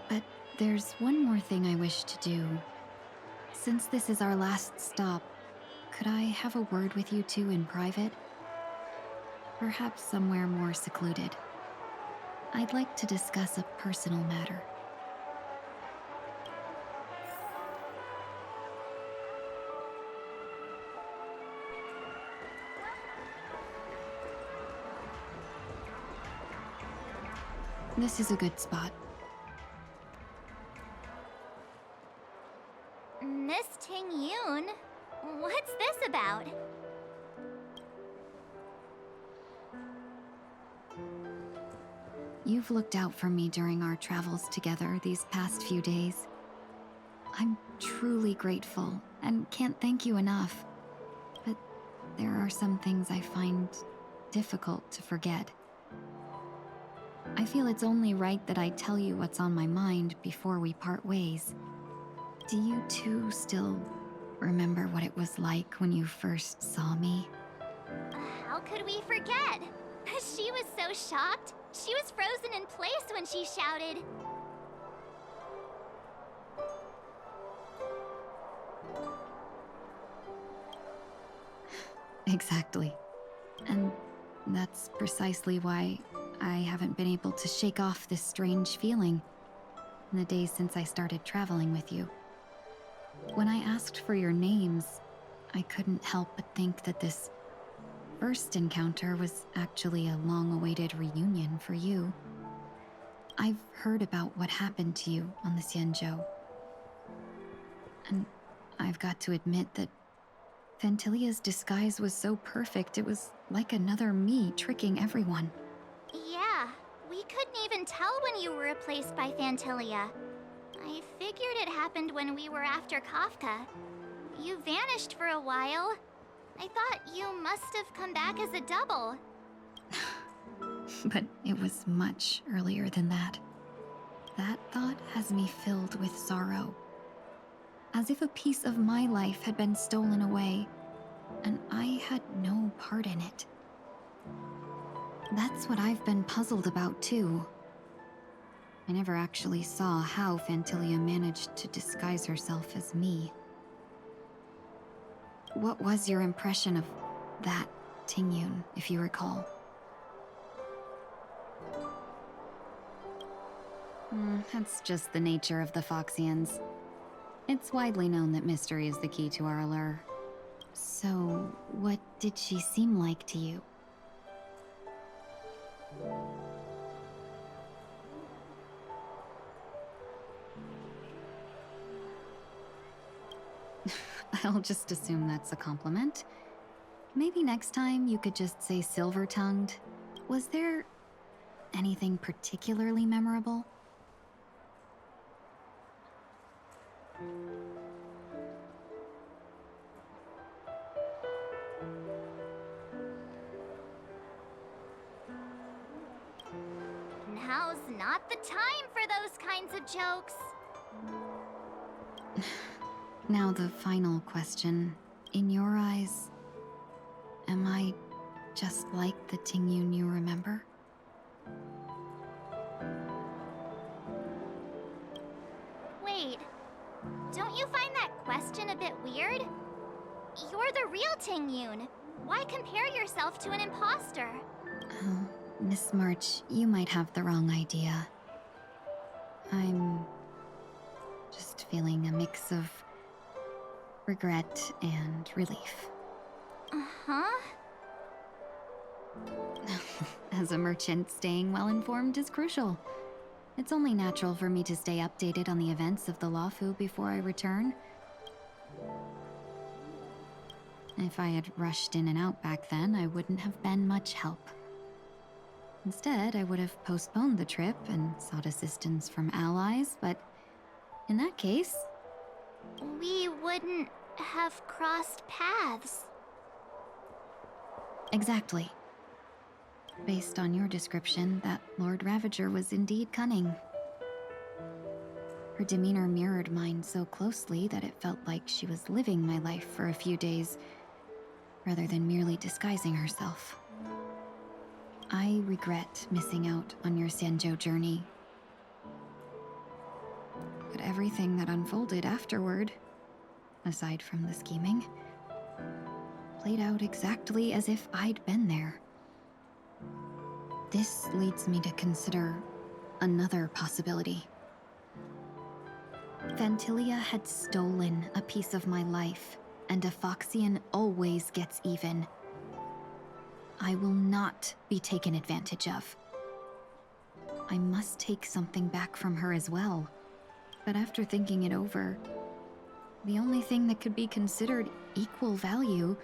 But there's one more thing I wish to do. Since this is our last stop, could I have a word with you two in private? Perhaps somewhere more secluded. I'd like to discuss a personal matter. This is a good spot. Miss Tingyun, what's this about? You've looked out for me during our travels together these past few days. I'm truly grateful and can't thank you enough. But there are some things I find difficult to forget. I feel it's only right that I tell you what's on my mind before we part ways. Do you two still remember what it was like when you first saw me? How could we forget? She was so shocked. She was frozen in place when she shouted. Exactly. And that's precisely why I haven't been able to shake off this strange feeling in the days since I started traveling with you. When I asked for your names, I couldn't help but think that this first encounter was actually a long-awaited reunion for you. I've heard about what happened to you on the Xianzhou. And I've got to admit that Phantylia's disguise was so perfect, it was like another me tricking everyone. Yeah, we couldn't even tell when you were replaced by Phantylia. I figured it happened when we were after Kafka. You vanished for a while. I thought you must have come back as a double. But it was much earlier than that. That thought has me filled with sorrow. As if a piece of my life had been stolen away, and I had no part in it. That's what I've been puzzled about, too. I never actually saw how Phantylia managed to disguise herself as me. What was your impression of that Tingyun, if you recall? That's just the nature of the Foxians. It's widely known that mystery is the key to our allure. So, what did she seem like to you? I'll just assume that's a compliment. Maybe next time you could just say silver-tongued. Was there anything particularly memorable? Now's not the time for those kinds of jokes. Now the final question. In your eyes, am I just like the Tingyun you remember? Wait, don't you find that question a bit weird? You're the real Tingyun. Why compare yourself to an impostor? Oh, Miss March, you might have the wrong idea. I'm just feeling a mix of regret and relief. Uh-huh? As a merchant, staying well-informed is crucial. It's only natural for me to stay updated on the events of the Luofu before I return. If I had rushed in and out back then, I wouldn't have been much help. Instead, I would have postponed the trip and sought assistance from allies, but in that case... We wouldn't have crossed paths. Exactly. Based on your description, that Lord Ravager was indeed cunning. Her demeanor mirrored mine so closely that it felt like she was living my life for a few days, rather than merely disguising herself. I regret missing out on your Xianzhou journey. But everything that unfolded afterward, aside from the scheming, played out exactly as if I'd been there. This leads me to consider another possibility. Phantilia had stolen a piece of my life, and a Foxian always gets even. I will not be taken advantage of. I must take something back from her as well. But after thinking it over, the only thing that could be considered equal value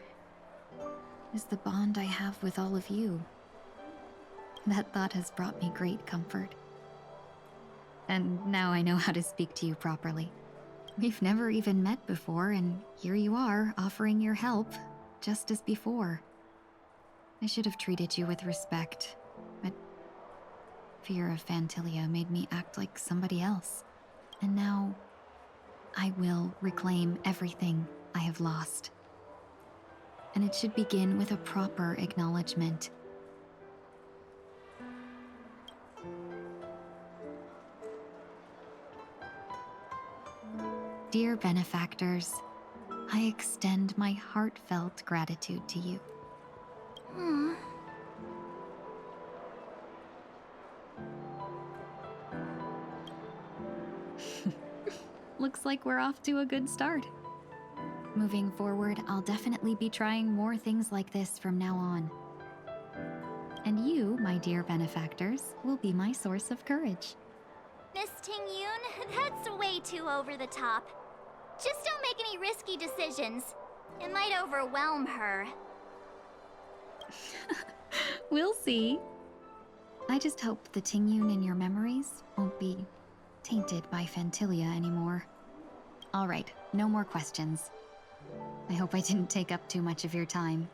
is the bond I have with all of you. That thought has brought me great comfort. And now I know how to speak to you properly. We've never even met before, and here you are, offering your help, just as before. I should have treated you with respect, but fear of Phantilia made me act like somebody else. And now, I will reclaim everything I have lost. And it should begin with a proper acknowledgement. Dear benefactors, I extend my heartfelt gratitude to you. Looks like we're off to a good start. Moving forward, I'll definitely be trying more things like this from now on. And you, my dear benefactors, will be my source of courage. Miss Tingyun, that's way too over the top. Just don't make any risky decisions. It might overwhelm her. We'll see. I just hope the Tingyun in your memories won't be tainted by Phantilia anymore. All right, no more questions. I hope I didn't take up too much of your time.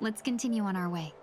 Let's continue on our way.